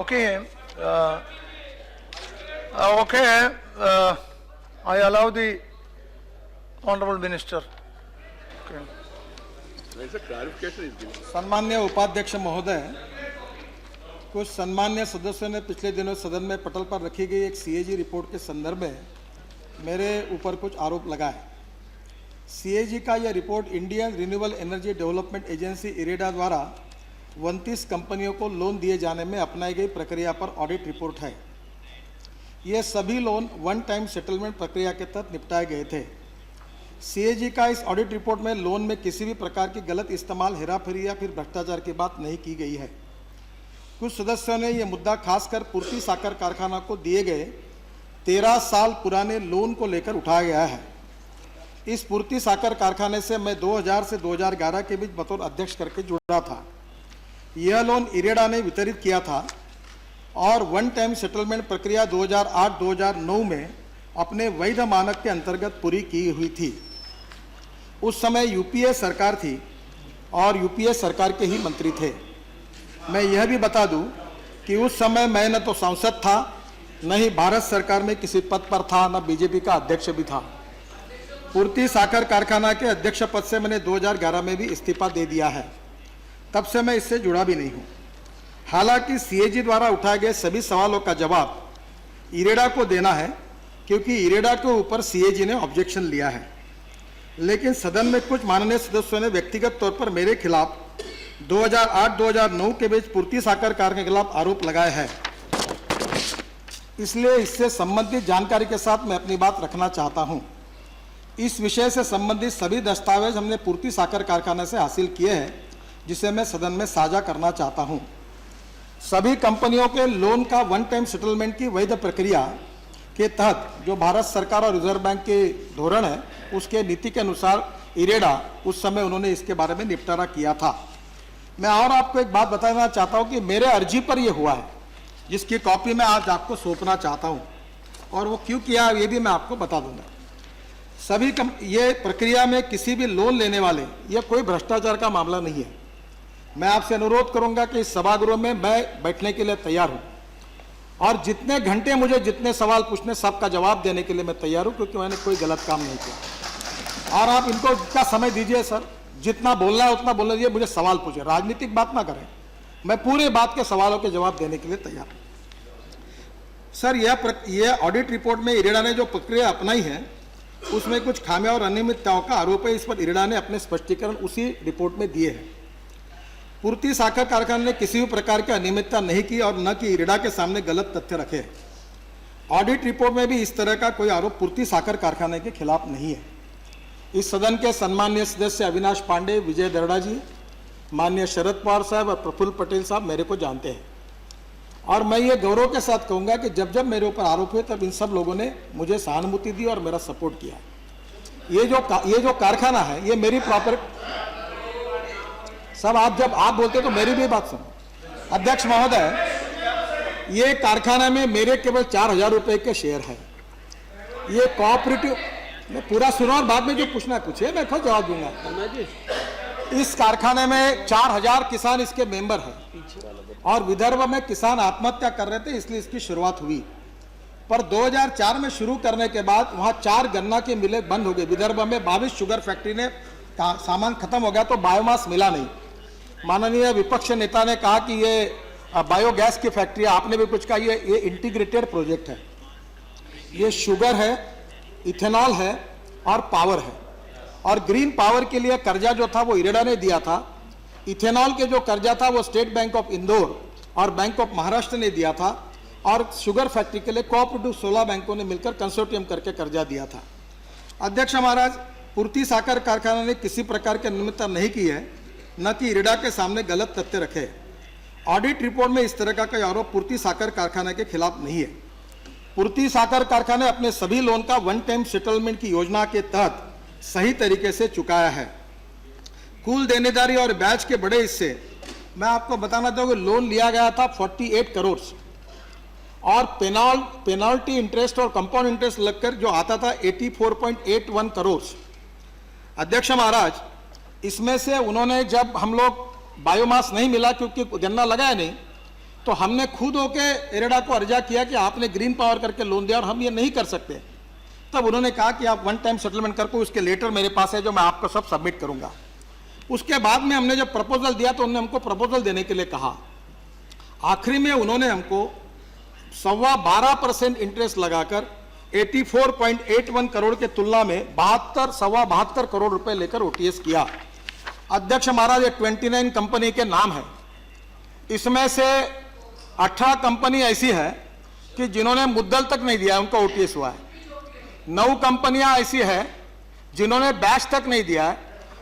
Okay. Okay. I allow the Honorable Minister. Okay. There's a clarification is given. सम्मान्य उपाध्यक्ष महोदय, कुछ सम्मान्य सदस्यों ने पिछले दिनों सदन में पटल पर रखी गई एक सीएजी रिपोर्ट के संदर्भ में मेरे ऊपर कुछ आरोप लगाए। सीएजी का यह report Indian renewable energy development agency IREDA द्वारा 29 कंपनियों को लोन दिए जाने में अपनाई गई प्रक्रिया पर ऑडिट रिपोर्ट है। ये सभी लोन वन टाइम सेटलमेंट प्रक्रिया के तहत निपटाए गए थे। सीएजी का इस ऑडिट रिपोर्ट में लोन में किसी भी प्रकार की गलत इस्तेमाल, हेराफेरी या फिर भ्रष्टाचार की बात नहीं की गई है। कुछ सदस्यों ने यह मुद्दा खासकर पूर्ति साकर कारखाना को दिए गए 13 साल पुराने लोन को लेकर उठाया गया है। इस पूर्ति साकर कारखाने से मैं 2000 से 2011 के बीच बतौर अध्यक्ष करके जुड़ा था। यह लोन इरेडा ने वितरित किया था और वन टाइम सेटलमेंट प्रक्रिया 2008-2009 में अपने वैध मानक के अंतर्गत पूरी की हुई थी। उस समय यूपीए सरकार थी और यूपीए सरकार के ही मंत्री थे। मैं यह भी बता दूं कि उस समय मैं न तो सांसद था, न ही भारत सरकार में किसी पद पर था, न बीजेपी का अध्यक्ष भी था। पूर्ति साकर कारखाना के अध्यक्ष पद से मैंने 2011 में भी इस्तीफा दे दिया है। तब से मैं इससे जुड़ा भी नहीं हूँ। हालांकि सीएजी द्वारा उठाए गए सभी सवालों का जवाब इरेडा को देना है, क्योंकि इरेडा के ऊपर सीएजी ने ऑब्जेक्शन लिया है। लेकिन सदन में कुछ माननीय सदस्यों ने व्यक्तिगत तौर पर मेरे खिलाफ 2008-2009 के बीच पूर्ति साकर कारखाने के खिलाफ आरोप लगाए हैं। इसलिए इससे संबंधित जानकारी के साथ मैं अपनी बात रखना चाहता हूं। इस विषय से संबंधित सभी दस्तावेज हमने पूर्ति साकर कारखाने से हासिल किए हैं, जिसे मैं सदन में साझा करना चाहता हूं। सभी कंपनियों के लोन का वन टाइम सेटलमेंट की वैध प्रक्रिया के तहत जो भारत सरकार और रिजर्व बैंक के धोरण है, उसके नीति के अनुसार इरेडा उस समय उन्होंने इसके बारे में निपटारा किया था। मैं और आपको एक बात बताना चाहता हूं कि मेरे अर्जी पर यह हुआ है, जिसकी कॉपी मैं आज आपको सौंपना चाहता हूं, और वो क्यों किया ये भी मैं आपको बता दूंगा। सभी ये प्रक्रिया में किसी भी लोन लेने वाले, यह कोई भ्रष्टाचार का मामला नहीं है। मैं आपसे अनुरोध करूंगा कि इस सभागृह में मैं बैठने के लिए तैयार हूं और जितने घंटे मुझे जितने सवाल पूछने सबका जवाब देने के लिए मैं तैयार हूं, क्योंकि मैंने कोई गलत काम नहीं किया। और आप इनको इतना समय दीजिए सर, जितना बोलना है उतना बोलना दीजिए, मुझे सवाल पूछे, राजनीतिक बात ना करें। मैं पूरे बात के सवालों के जवाब देने के लिए तैयार हूं। सर, यह ऑडिट रिपोर्ट में इरेडा ने जो प्रक्रिया अपनाई है उसमें कुछ खामियां और अनियमितताओं का आरोप है। इस पर इरेडा ने अपने स्पष्टीकरण उसी रिपोर्ट में दिए हैं। पूर्ति साकर कारखाने ने किसी भी प्रकार की अनियमितता नहीं की और न कि इरेडा के सामने गलत तथ्य रखे। ऑडिट रिपोर्ट में भी इस तरह का कोई आरोप पूर्ति साकर कारखाने के खिलाफ नहीं है। इस सदन के सम्मानीय सदस्य अविनाश पांडे, विजय दर्डा जी, माननीय शरद पवार साहब और प्रफुल्ल पटेल साहब मेरे को जानते हैं, और मैं ये गौरव के साथ कहूँगा कि जब जब मेरे ऊपर आरोप हुए तब इन सब लोगों ने मुझे सहानुभूति दी और मेरा सपोर्ट किया। ये जो कारखाना है ये मेरी प्रॉपर, सब आप जब आप बोलते तो मेरी भी बात सुनो। अध्यक्ष महोदय, ये कारखाना में मेरे केवल 4000 रुपए के शेयर है। ये कोऑपरेटिव, मैं पूरा सुनो और बाद में जो पूछना है पूछिए, मैं खुद जवाब दूंगा। इस कारखाने में 4000 किसान इसके मेंबर हैं और विदर्भ में किसान आत्महत्या कर रहे थे, इसलिए इसकी शुरुआत हुई। पर 2004 में शुरू करने के बाद वहाँ 4 गन्ना की मिलें बंद हो गई। विदर्भ में 22 शुगर फैक्ट्री ने सामान खत्म हो गया तो बायोमास मिला नहीं। माननीय विपक्ष नेता ने कहा कि ये बायोगैस की फैक्ट्री, आपने भी कुछ कहा, ये इंटीग्रेटेड प्रोजेक्ट है। ये शुगर है, इथेनॉल है और पावर है। और ग्रीन पावर के लिए कर्जा जो था वो इरेडा ने दिया था। इथेनॉल के जो कर्जा था वो स्टेट बैंक ऑफ इंदौर और बैंक ऑफ महाराष्ट्र ने दिया था, और शुगर फैक्ट्री के लिए कोऑपरेटिव 16 बैंकों ने मिलकर कंसोर्टियम करके कर्जा दिया था। अध्यक्ष महाराज, पूर्ति साकर कारखाना ने किसी प्रकार की अनियमितता नहीं की है, न कि इरेडा के सामने गलत तथ्य रखे। ऑडिट रिपोर्ट में इस तरह का कोई आरोप पूर्ति साकर कारखाना के खिलाफ नहीं है। पूर्ति साकर कारखाना अपने सभी लोन का वन टाइम सेटलमेंट की योजना के तहत सही तरीके से चुकाया है। कुल देनेदारी और ब्याज के बड़े हिस्से, मैं आपको बताना चाहूँगा, लोन लिया गया था 48 करोड़ और पेनाल्टी इंटरेस्ट और कंपाउंड इंटरेस्ट लगकर जो आता था 84.81 करोड़। अध्यक्ष महाराज, इसमें से उन्होंने, जब हम लोग बायोमास नहीं मिला क्योंकि गन्ना लगाया नहीं, तो हमने खुद होके इरेडा को अर्जा किया कि आपने ग्रीन पावर करके लोन दिया और हम ये नहीं कर सकते। तब उन्होंने कहा कि आप वन टाइम सेटलमेंट करके, उसके लेटर मेरे पास है जो मैं आपको सब सबमिट करूंगा। उसके बाद में हमने जब प्रपोजल दिया तो उन्होंने हमको प्रपोजल देने के लिए कहा। आखिरी में उन्होंने हमको 12.25% इंटरेस्ट लगाकर 84.81 करोड़ के तुलना में 72 करोड़ रुपए लेकर ओटीएस किया। अध्यक्ष महाराज, ये 29 कंपनी के नाम है। इसमें से 18 कंपनी ऐसी है कि जिन्होंने मुद्दल तक नहीं दिया, उनका ओटीएस हुआ है। 9 कंपनियां ऐसी है जिन्होंने बैच तक नहीं दिया है,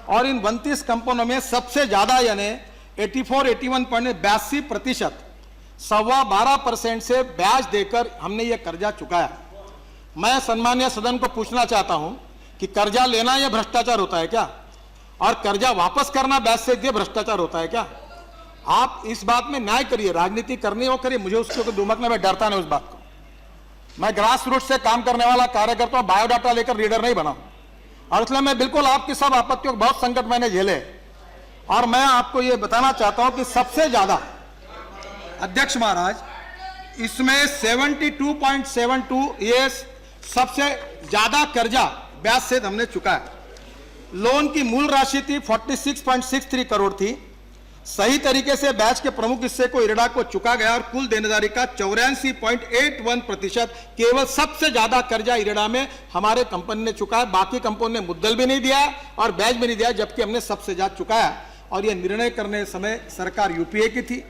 और इन 32 कंपनियों में सबसे ज्यादा यानी 81% 12.25% से ब्याज देकर हमने ये कर्जा चुकाया। मैं सम्मानीय सदन को पूछना चाहता हूं कि कर्जा लेना यह भ्रष्टाचार होता है क्या, और कर्जा वापस करना ब्याज से ये भ्रष्टाचार होता है क्या? आप इस बात में न्याय करिए, राजनीति करनी हो करिए, मुझे उसके ऊपर दुमकने में डरता नहीं उस बात को। मैं ग्रास रूट से काम करने वाला कार्यकर्ता, बायोडाटा लेकर लीडर नहीं बना, और इसलिए मैं बिल्कुल आपकी सब आपत्तियों को, बहुत संकट मैंने झेले, और मैं आपको ये बताना चाहता हूं कि सबसे ज्यादा अध्यक्ष महाराज इसमें 72.72 ये सबसे ज्यादा कर्जा ब्याज से हमने चुकाया। लोन की मूल राशि थी 46.63 करोड़ थी। सही तरीके से ब्याज के प्रमुख हिस्से को इरेडा को चुका गया और कुल देनदारी का 84.81% केवल सबसे ज्यादा कर्जा इरेडा में हमारे कंपनी ने चुकाया। बाकी कंपनी ने मुद्दल भी नहीं दिया और ब्याज भी नहीं दिया, जबकि हमने सबसे ज्यादा चुकाया। और यह निर्णय करने समय सरकार यूपीए की थी,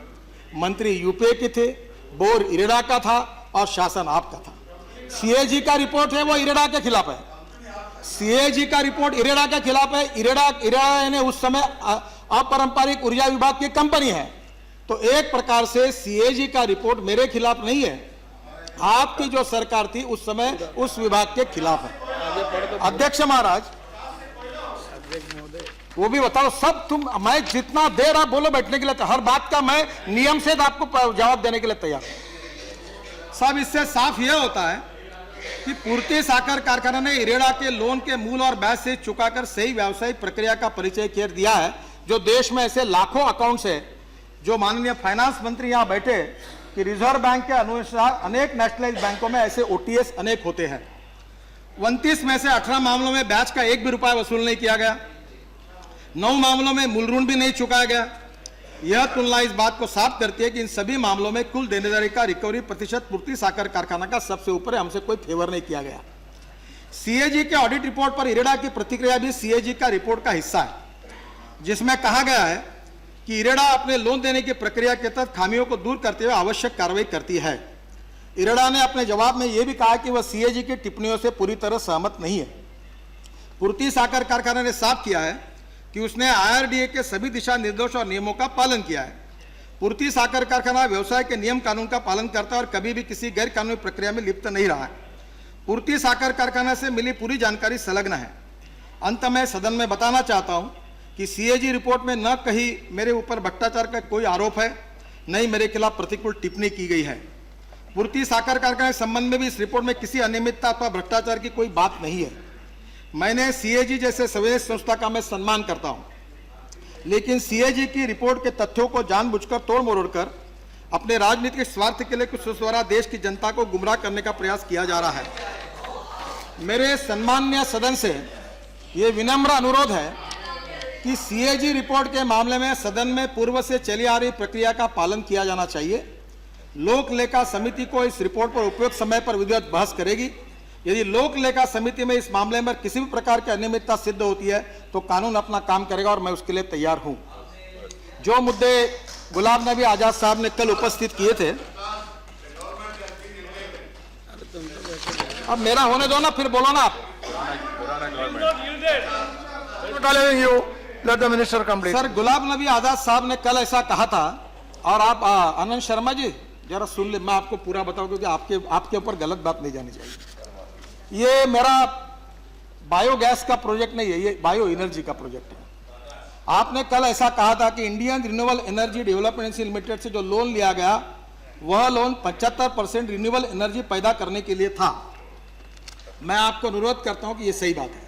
मंत्री यूपीए के थे, बोर्ड इरेडा का था और शासन आपका था। सीएजी का रिपोर्ट है वो इरेडा के खिलाफ है। सीएजी का रिपोर्ट इरेडा के खिलाफ है। इरेडा ने उस समय अपारंपरिक ऊर्जा विभाग की कंपनी है, तो एक प्रकार से सीएजी का रिपोर्ट मेरे खिलाफ नहीं है, आपकी जो सरकार थी उस समय उस विभाग के खिलाफ है। अध्यक्ष महाराज, वो भी बताओ सब तुम, मैं जितना देर आप बोलो बैठने के लिए, हर बात का मैं नियम से आपको जवाब देने के लिए तैयार हूं। सब इससे साफ यह होता है कि पूर्ति साकर कारखाना ने इरेडा के लोन के मूल और ब्याज से चुकाकर सही व्यावसायिक प्रक्रिया का परिचय कर दिया है। जो देश में ऐसे लाखों अकाउंट्स है, जो माननीय फाइनेंस मंत्री यहां बैठे कि रिजर्व बैंक के अनुसार अनेक नेशनलाइज्ड बैंकों में ऐसे ओटीएस अनेक होते हैं। 29 में से 18 मामलों में ब्याज का 1 भी रुपया वसूल नहीं किया गया। 9 मामलों में मूल ऋण भी नहीं चुकाया गया। यह तुलना इस बात को साफ करती है कि इन सभी मामलों में कुल देनदारी का रिकवरी प्रतिशत पूर्ति साकर कारखाना का सबसे ऊपर है, हमसे कोई फेवर नहीं किया गया। सीएजी के ऑडिट रिपोर्ट पर इरेडा की प्रतिक्रिया भी सीएजी का रिपोर्ट का हिस्सा है, जिसमें कहा गया है कि इरेडा अपने लोन देने की प्रक्रिया के तहत खामियों को दूर करते हुए आवश्यक कार्रवाई करती है। इरेडा ने अपने जवाब में यह भी कहा कि वह सीएजी की टिप्पणियों से पूरी तरह सहमत नहीं है। पूर्ति साकर कारखाना ने साफ किया है कि उसने आईआरडीए के सभी दिशा निर्देश और नियमों का पालन किया है। पूर्ति साकर कारखाना व्यवसाय के नियम कानून का पालन करता है और कभी भी किसी गैर कानूनी प्रक्रिया में लिप्त नहीं रहा है। पूर्ति साकर कारखाना से मिली पूरी जानकारी संलग्न है। अंत में सदन में बताना चाहता हूं कि सीएजी रिपोर्ट में न कहीं मेरे ऊपर भ्रष्टाचार का कोई आरोप है, न ही मेरे खिलाफ प्रतिकूल टिप्पणी की गई है। पूर्ति साकर कारखाना के संबंध में भी इस रिपोर्ट में किसी अनियमितता अथवा भ्रष्टाचार की कोई बात नहीं है। मैंने सीएजी जैसे संवेदनशील संस्था का मैं सम्मान करता हूं, लेकिन सीएजी की रिपोर्ट के तथ्यों को जानबूझकर तोड़ मरोड़ कर अपने राजनीतिक स्वार्थ के लिए कुछ द्वारा देश की जनता को गुमराह करने का प्रयास किया जा रहा है। मेरे सम्माननीय सदन से ये विनम्र अनुरोध है कि सीएजी रिपोर्ट के मामले में सदन में पूर्व से चली आ रही प्रक्रिया का पालन किया जाना चाहिए। लोक लेखा समिति को इस रिपोर्ट पर उपयुक्त समय पर विधिवत बहस करेगी। यदि लोक लेखा समिति में इस मामले में किसी भी प्रकार की अनियमितता सिद्ध होती है तो कानून अपना काम करेगा और मैं उसके लिए तैयार हूं। जो मुद्दे गुलाम नबी आजाद साहब ने कल उपस्थित किए थे, अब मेरा होने दो ना, फिर बोलो ना आप। सर, गुलाम नबी आजाद साहब ने कल ऐसा कहा था, और आप आनंद शर्मा जी जरा सुन ले, मैं आपको पूरा बताऊं क्योंकि आपके ऊपर गलत बात नहीं जानी चाहिए। ये मेरा बायोगैस का प्रोजेक्ट नहीं है, ये बायो एनर्जी का प्रोजेक्ट है। आपने कल ऐसा कहा था कि Indian renewable energy development limited से जो लोन लिया गया वह लोन 75% रिन्यूएबल एनर्जी पैदा करने के लिए था। मैं आपको अनुरोध करता हूं कि ये सही बात है।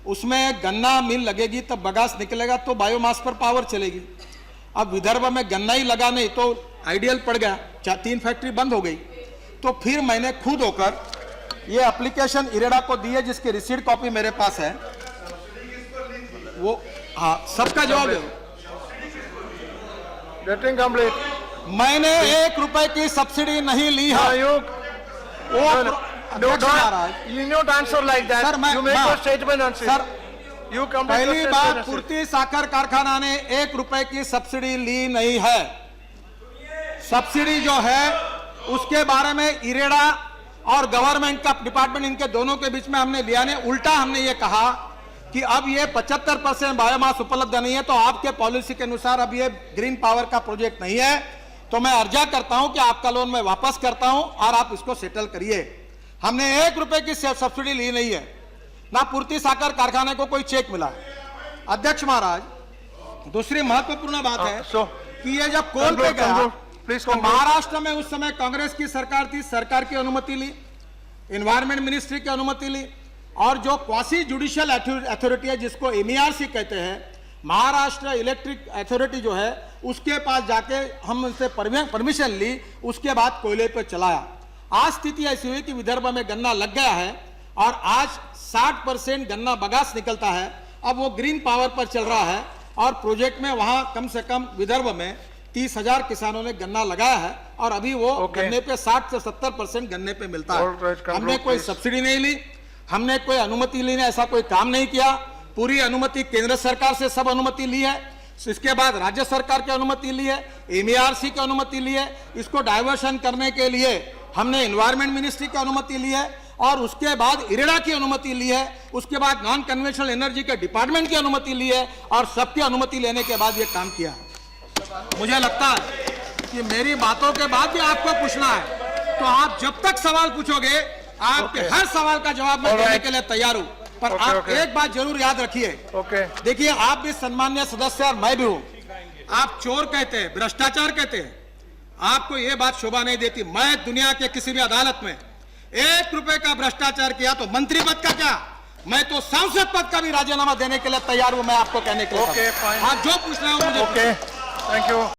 उसमें गन्ना मिल लगेगी तब बगास निकलेगा तो बायोमास पर पावर चलेगी। अब विदर्भ में गन्ना ही लगा नहीं तो आइडियल पड़ गया, 3 फैक्ट्री बंद हो गई। तो फिर मैंने खुद होकर ये एप्लीकेशन इरेडा को दी है, जिसकी रिसीट कॉपी मेरे पास है। वो हाँ, सबका जवाब दो। Getting complete. मैंने 1 रुपए की सब्सिडी नहीं ली है। अध्यक्ष महाराज, You not answer like that. Sir, You make ma- your statement and say. Sir, You complete पहली your बात, statement and say. पूर्ति साकर कारखाना ने 1 रुपए की सब्सिडी ली नहीं है। सब्सिडी जो है उसके बारे में इरेडा और गवर्नमेंट का डिपार्टमेंट, इनके दोनों के बीच में हमने लिया नहीं। उल्टा हमने ये कहा कि अब ये 75% बायोमास उपलब्ध नहीं है, तो आपके पॉलिसी के अनुसार अब ये ग्रीन पावर का प्रोजेक्ट नहीं है, तो मैं अर्जा करता हूं कि आपका लोन मैं वापस करता हूं और आप इसको सेटल करिए। हमने 1 रुपए की सब्सिडी ली नहीं है, ना पूर्ति साकर कारखाने को कोई चेक मिला। अध्यक्ष महाराज, दूसरी महत्वपूर्ण बात है so, कि ये जब कोल पे गया, Please तो conclude. महाराष्ट्र में उस समय कांग्रेस की सरकार थी, सरकार की अनुमति ली, एनवायरमेंट मिनिस्ट्री की अनुमति ली, और जो क्वासी जुडिशियल अथॉरिटी है जिसको MERC कहते हैं, महाराष्ट्र इलेक्ट्रिक अथॉरिटी जो है, उसके पास जाके हम उनसे परमिशन ली, उसके बाद कोयले पे चलाया। आज स्थिति ऐसी हुई कि विदर्भ में गन्ना लग गया है और आज 60% गन्ना बगास निकलता है। अब वो ग्रीन पावर पर चल रहा है और प्रोजेक्ट में वहां कम से कम विदर्भ में 30,000 किसानों ने गन्ना लगाया है और अभी वो गन्ने पे 60 से 70% गन्ने पे मिलता है। हमने कोई सब्सिडी नहीं ली, हमने कोई अनुमति ली नहीं, ऐसा कोई काम नहीं किया। पूरी अनुमति केंद्र सरकार से सब अनुमति ली है, इसके बाद राज्य सरकार की अनुमति ली है, MERC की अनुमति ली है। इसको डाइवर्शन करने के लिए हमने एनवायरमेंट मिनिस्ट्री की अनुमति ली है और उसके बाद इरेडा की अनुमति ली है, उसके बाद नॉन कन्वेंशनल एनर्जी के डिपार्टमेंट की अनुमति ली है और सबकी अनुमति लेने के बाद ये काम किया। मुझे लगता है कि मेरी बातों के बाद भी आपको पूछना है, तो आप जब तक सवाल पूछोगे आपके हर सवाल का जवाब मैं देने के लिए तैयार हूं, पर आप एक बात जरूर याद रखिए। देखिए, आप भी सम्मान्य सदस्य और मैं भी हूं। आप चोर कहते हैं, भ्रष्टाचार कहते हैं, आपको यह बात शोभा नहीं देती। मैं दुनिया के किसी भी अदालत में 1 रुपए का भ्रष्टाचार किया तो मंत्री पद का क्या, मैं तो सांसद पद का भी राजीनामा देने के लिए तैयार हूं। मैं आपको कहने के लिए आप जो पूछना है मुझे। Thank you.